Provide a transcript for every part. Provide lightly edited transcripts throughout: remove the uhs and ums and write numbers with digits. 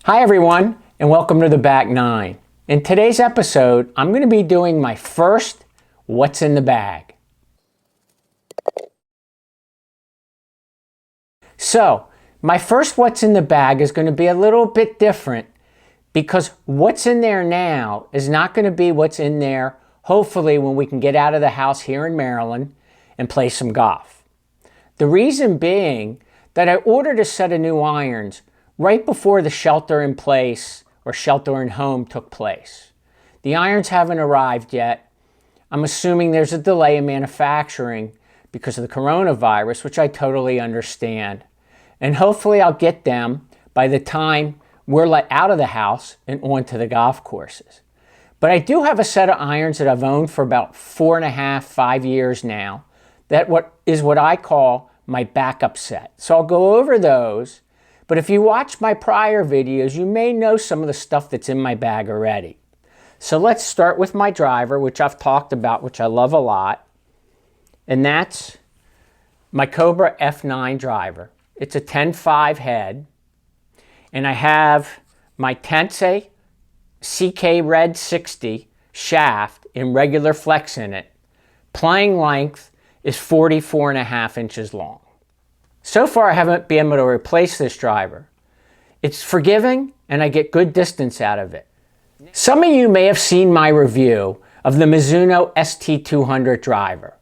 Hi everyone, and welcome to the Back 9. In today's episode, I'm going to be doing my first What's in the Bag. So, my first What's in the Bag is going to be a little bit different because what's in there now is not going to be what's in there, hopefully, when we can get out of the house here in Maryland and play some golf. The reason being that I ordered a set of new irons right before the shelter in place or shelter in home took place. The irons haven't arrived yet. I'm assuming there's a delay in manufacturing because of the coronavirus, which I totally understand. And hopefully I'll get them by the time we're let out of the house and onto the golf courses. But I do have a set of irons that I've owned for about 4.5, 5 years now. That is what I call my backup set. So I'll go over those. But if you watch my prior videos, you may know some of the stuff that's in my bag already. So let's start with my driver, which I've talked about, which I love a lot. And that's my Cobra F9 driver. It's a 10.5 head. And I have my Tensei CK Red 60 shaft in regular flex in it. Playing length is 44.5 inches long. So far, I haven't been able to replace this driver. It's forgiving, and I get good distance out of it. Some of you may have seen my review of the Mizuno ST200 driver.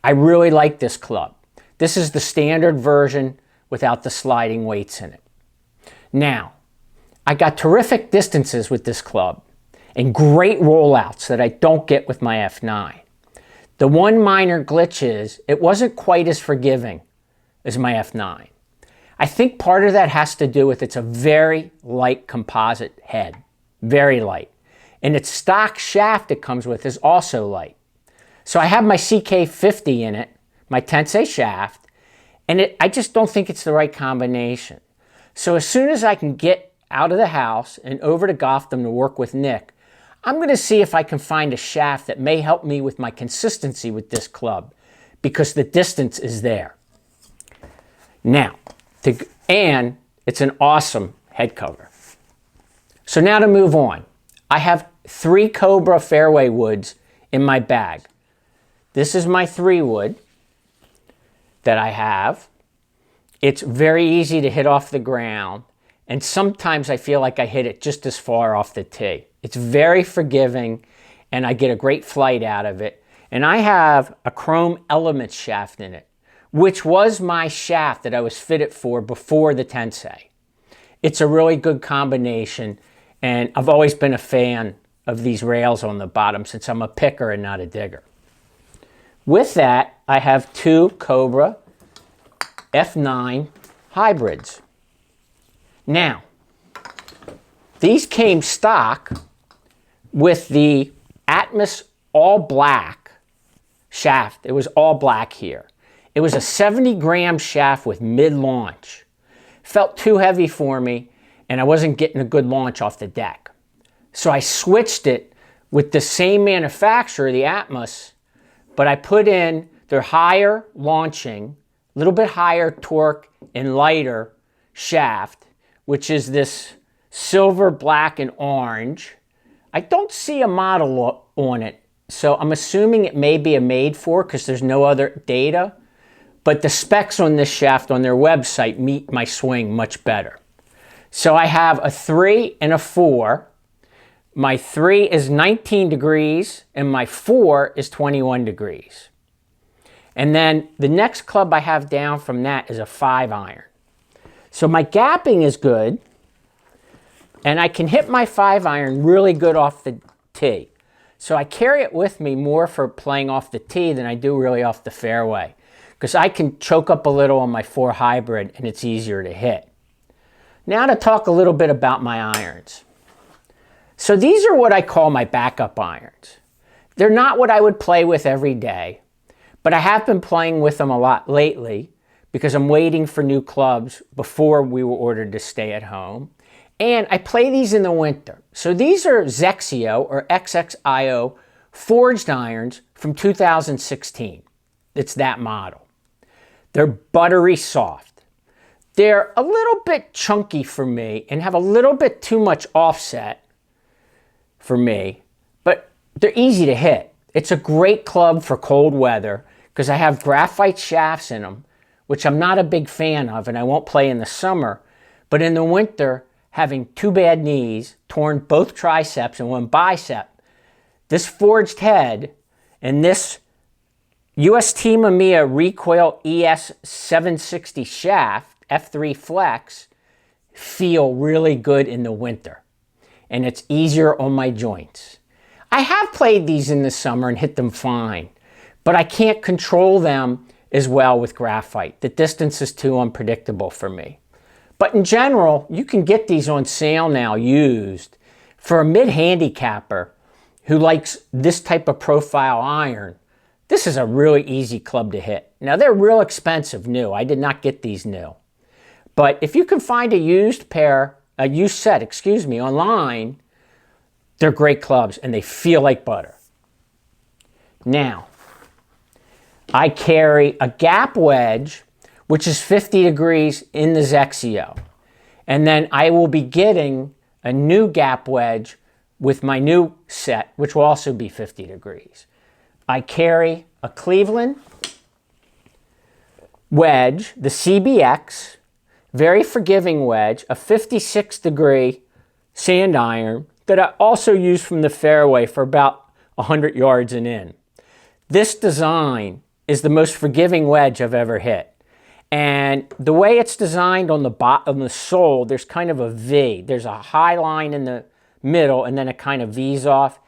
I really like this club. This is the standard version without the sliding weights in it. Now, I got terrific distances with this club and great rollouts that I don't get with my F9. The one minor glitch is it wasn't quite as forgiving as my F9. I think part of that has to do with it's a very light composite head, very light. And its stock shaft it comes with is also light. So I have my CK50 in it, my Tensei shaft, and I just don't think it's the right combination. So as soon as I can get out of the house and over to Golfdom to work with Nick, I'm going to see if I can find a shaft that may help me with my consistency with this club because the distance is there. Now, and it's an awesome head cover. So now to move on. I have 3 Cobra Fairway Woods in my bag. This is my 3-wood that I have. It's very easy to hit off the ground, and sometimes I feel like I hit it just as far off the tee. It's very forgiving, and I get a great flight out of it. And I have a chrome element shaft in it, which was my shaft that I was fitted for before the Tensei. It's a really good combination, and I've always been a fan of these rails on the bottom since I'm a picker and not a digger. With that, I have 2 Cobra F9 Hybrids. Now, these came stock with the Atmos all black shaft. It was all black here. It was a 70-gram shaft with mid-launch. Felt too heavy for me, and I wasn't getting a good launch off the deck. So I switched it with the same manufacturer, the Atmos, but I put in their higher launching, a little bit higher torque and lighter shaft, which is this silver, black, and orange. I don't see a model on it, so I'm assuming it may be a made for because there's no other data. But the specs on this shaft on their website meet my swing much better. So I have a 3 and a 4. My 3 is 19 degrees and my 4 is 21 degrees. And then the next club I have down from that is a 5-iron. So my gapping is good, and I can hit my 5-iron really good off the tee. So I carry it with me more for playing off the tee than I do really off the fairway, because I can choke up a little on my 4 hybrid and it's easier to hit. Now to talk a little bit about my irons. So these are what I call my backup irons. They're not what I would play with every day, but I have been playing with them a lot lately because I'm waiting for new clubs before we were ordered to stay at home. And I play these in the winter. So these are Zexio or XXIO forged irons from 2016. It's that model. They're buttery soft. They're a little bit chunky for me and have a little bit too much offset for me, but they're easy to hit. It's a great club for cold weather because I have graphite shafts in them, which I'm not a big fan of and I won't play in the summer. But in the winter, having 2 bad knees, torn both triceps and 1 bicep, this forged head and this UST Mamiya Recoil ES 760 shaft, F3 Flex, feel really good in the winter. And it's easier on my joints. I have played these in the summer and hit them fine, but I can't control them as well with graphite. The distance is too unpredictable for me. But in general, you can get these on sale now used. For a mid-handicapper who likes this type of profile iron, this is a really easy club to hit. Now they're real expensive new. I did not get these new. But if you can find a used set, online, they're great clubs and they feel like butter. Now, I carry a gap wedge, which is 50 degrees in the Zexio. And then I will be getting a new gap wedge with my new set, which will also be 50 degrees. I carry a Cleveland wedge, the CBX, very forgiving wedge, a 56 degree sand iron that I also use from the fairway for about 100 yards and in. This design is the most forgiving wedge I've ever hit. And the way it's designed on the bottom, the sole, there's kind of a V. There's a high line in the middle and then it kind of V's off.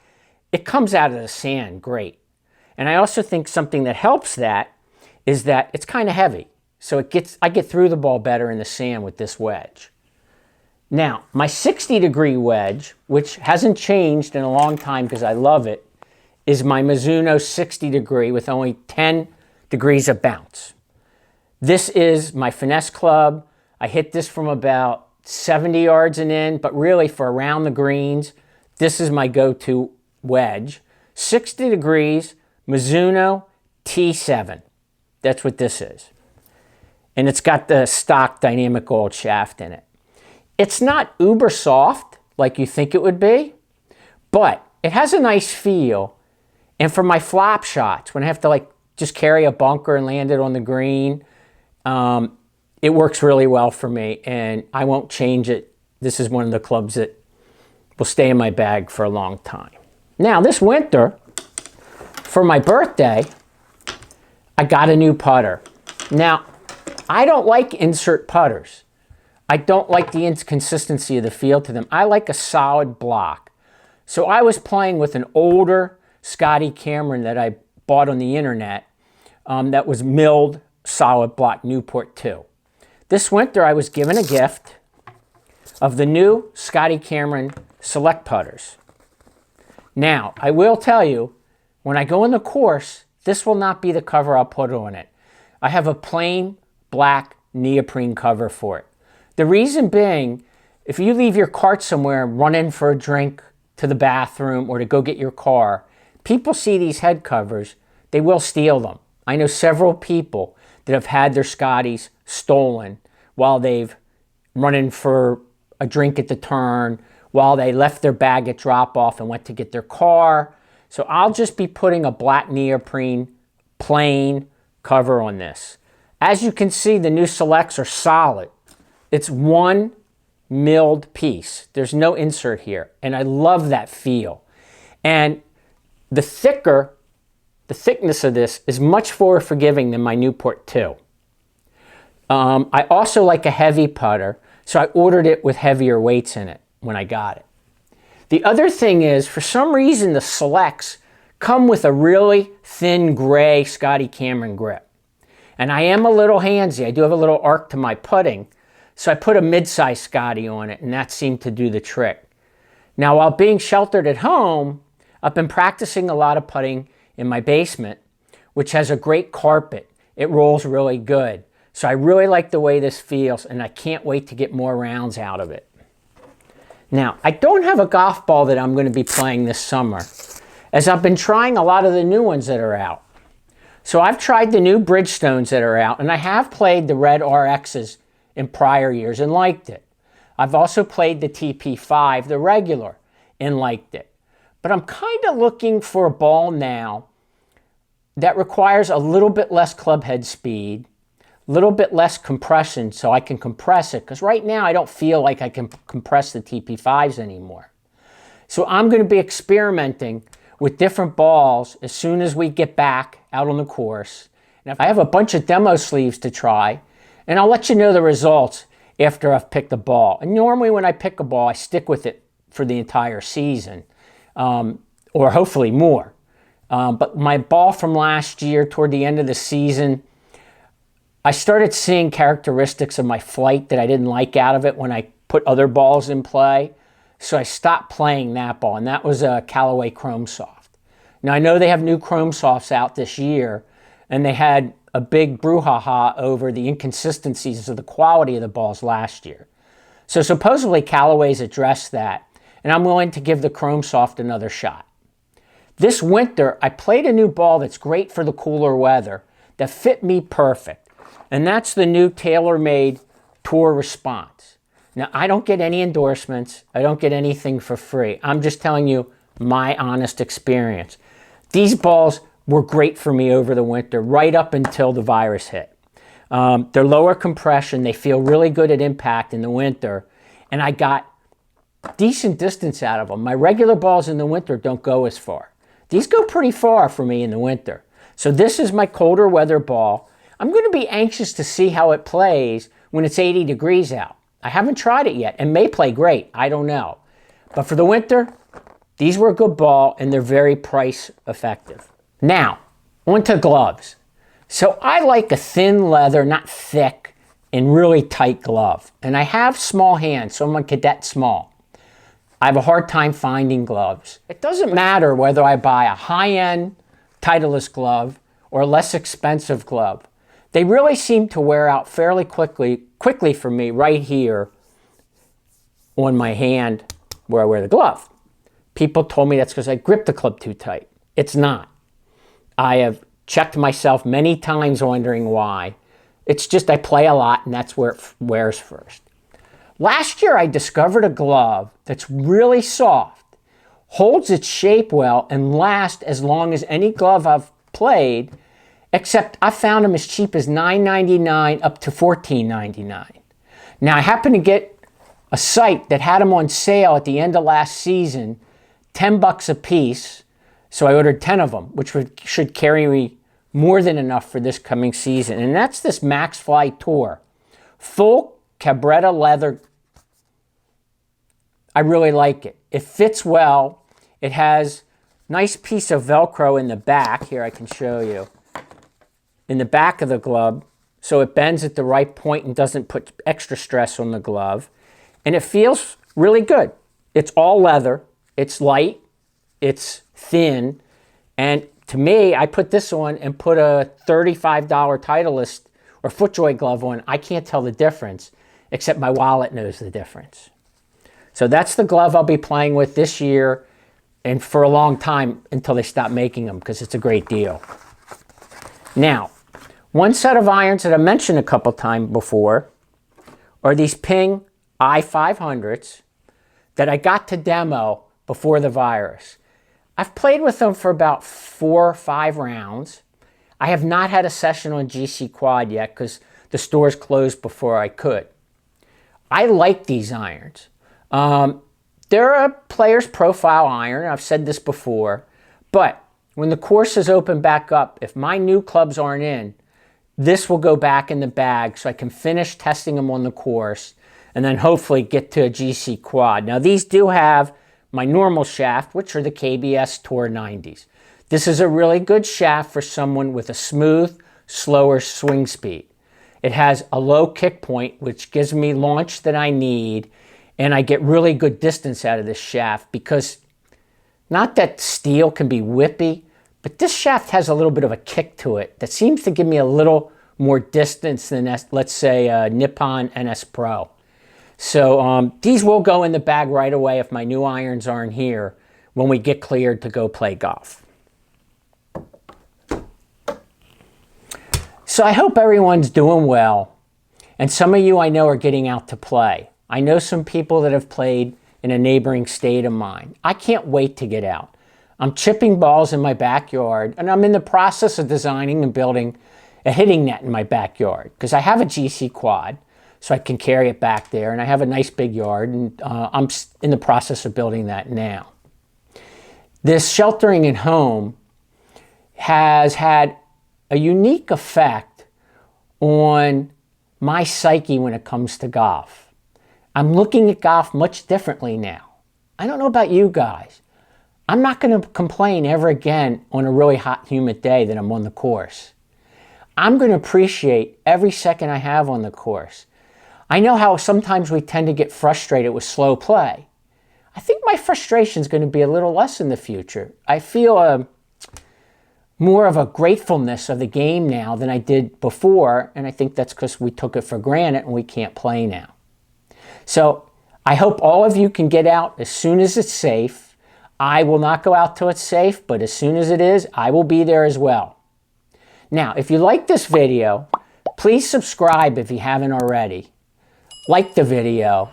It comes out of the sand great. And I also think something that helps that is that it's kind of heavy. So I get through the ball better in the sand with this wedge. Now, my 60 degree wedge, which hasn't changed in a long time because I love it, is my Mizuno 60 degree with only 10 degrees of bounce. This is my finesse club. I hit this from about 70 yards and in, but really for around the greens, this is my go-to wedge. 60 degrees, Mizuno T7. That's what this is. And it's got the stock dynamic gold shaft in it. It's not uber soft like you think it would be, but it has a nice feel. And for my flop shots, when I have to just carry a bunker and land it on the green, it works really well for me and I won't change it. This is one of the clubs that will stay in my bag for a long time. Now this winter, for my birthday, I got a new putter. Now, I don't like insert putters. I don't like the inconsistency of the feel to them. I like a solid block. So I was playing with an older Scotty Cameron that I bought on the internet that was milled solid block Newport 2. This winter I was given a gift of the new Scotty Cameron Select putters. Now, I will tell you, when I go in the course, this will not be the cover I'll put on it. I have a plain black neoprene cover for it. The reason being, if you leave your cart somewhere and run in for a drink to the bathroom or to go get your car, people see these head covers, they will steal them. I know several people that have had their Scotties stolen while they've run in for a drink at the turn, while they left their bag at drop-off and went to get their car. So I'll just be putting a black neoprene plain cover on this. As you can see, the new Selects are solid. It's one milled piece. There's no insert here, and I love that feel. And the thickness of this is much more forgiving than my Newport 2. I also like a heavy putter, so I ordered it with heavier weights in it when I got it. The other thing is, for some reason, the Selects come with a really thin gray Scotty Cameron grip. And I am a little handsy. I do have a little arc to my putting, so I put a mid-size Scotty on it, and that seemed to do the trick. Now, while being sheltered at home, I've been practicing a lot of putting in my basement, which has a great carpet. It rolls really good. So I really like the way this feels, and I can't wait to get more rounds out of it. Now, I don't have a golf ball that I'm going to be playing this summer, as I've been trying a lot of the new ones that are out. So I've tried the new Bridgestones that are out, and I have played the red RXs in prior years and liked it. I've also played the TP5, the regular, and liked it. But I'm kind of looking for a ball now that requires a little bit less club head speed, a little bit less compression so I can compress it, because right now I don't feel like I can compress the TP5s anymore. So I'm going to be experimenting with different balls as soon as we get back out on the course. And I have a bunch of demo sleeves to try, and I'll let you know the results after I've picked a ball. And normally when I pick a ball, I stick with it for the entire season, or hopefully more. But my ball from last year, toward the end of the season, I started seeing characteristics of my flight that I didn't like out of it when I put other balls in play. So I stopped playing that ball, and that was a Callaway Chrome Soft. Now I know they have new Chrome Softs out this year, and they had a big brouhaha over the inconsistencies of the quality of the balls last year. So supposedly Callaway's addressed that, and I'm willing to give the Chrome Soft another shot. This winter, I played a new ball that's great for the cooler weather that fit me perfect, and that's the new TaylorMade Tour Response. Now, I don't get any endorsements. I don't get anything for free. I'm just telling you my honest experience. These balls were great for me over the winter, right up until the virus hit. They're lower compression. They feel really good at impact in the winter, and I got decent distance out of them. My regular balls in the winter don't go as far. These go pretty far for me in the winter. So this is my colder weather ball. I'm going to be anxious to see how it plays when it's 80 degrees out. I haven't tried it yet. It may play great. I don't know. But for the winter, these were a good ball, and they're very price effective. Now, onto gloves. So I like a thin leather, not thick, and really tight glove. And I have small hands, so I'm a cadet small. I have a hard time finding gloves. It doesn't matter whether I buy a high-end Titleist glove or a less expensive glove. They really seem to wear out fairly quickly for me right here on my hand where I wear the glove. People told me that's because I grip the club too tight. It's not. I have checked myself many times wondering why. It's just I play a lot, and that's where it wears first. Last year I discovered a glove that's really soft, holds its shape well, and lasts as long as any glove I've played, except I found them as cheap as $9.99 up to $14.99. Now I happened to get a site that had them on sale at the end of last season, $10 a piece, so I ordered 10 of them, which should carry me more than enough for this coming season. And that's this Max Fly Tour. Full Cabretta leather. I really like it. It fits well. It has a nice piece of Velcro in the back. Here, I can show you. In the back of the glove, so it bends at the right point and doesn't put extra stress on the glove. And it feels really good. It's all leather. It's light. It's thin. And to me, I put this on and put a $35 Titleist or FootJoy glove on. I can't tell the difference, except my wallet knows the difference. So that's the glove I'll be playing with this year and for a long time until they stop making them, because it's a great deal. Now, one set of irons that I mentioned a couple times before are these Ping i500s that I got to demo before the virus. I've played with them for about 4 or 5 rounds. I have not had a session on GC Quad yet because the stores closed before I could. I like these irons. They're a player's profile iron. I've said this before. But when the courses open back up, if my new clubs aren't in, this will go back in the bag so I can finish testing them on the course and then hopefully get to a GC Quad. Now, these do have my normal shaft, which are the KBS Tour 90s. This is a really good shaft for someone with a smooth, slower swing speed. It has a low kick point, which gives me launch that I need, and I get really good distance out of this shaft because not that steel can be whippy, but this shaft has a little bit of a kick to it that seems to give me a little more distance than, let's say, a Nippon NS Pro. So these will go in the bag right away if my new irons aren't here when we get cleared to go play golf. So I hope everyone's doing well. And some of you I know are getting out to play. I know some people that have played in a neighboring state of mine. I can't wait to get out. I'm chipping balls in my backyard, and I'm in the process of designing and building a hitting net in my backyard because I have a GC quad, so I can carry it back there, and I have a nice big yard, and I'm in the process of building that now. This sheltering at home has had a unique effect on my psyche when it comes to golf. I'm looking at golf much differently now. I don't know about you guys. I'm not going to complain ever again on a really hot, humid day that I'm on the course. I'm going to appreciate every second I have on the course. I know how sometimes we tend to get frustrated with slow play. I think my frustration is going to be a little less in the future. I feel more of a gratefulness of the game now than I did before, and I think that's because we took it for granted and we can't play now. So I hope all of you can get out as soon as it's safe. I will not go out till it's safe, but as soon as it is, I will be there as well. Now, if you like this video, please subscribe if you haven't already. Like the video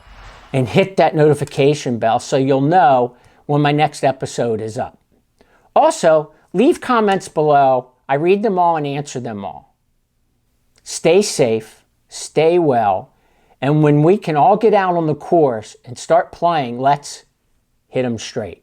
and hit that notification bell so you'll know when my next episode is up. Also, leave comments below. I read them all and answer them all. Stay safe, stay well, and when we can all get out on the course and start playing, let's hit them straight.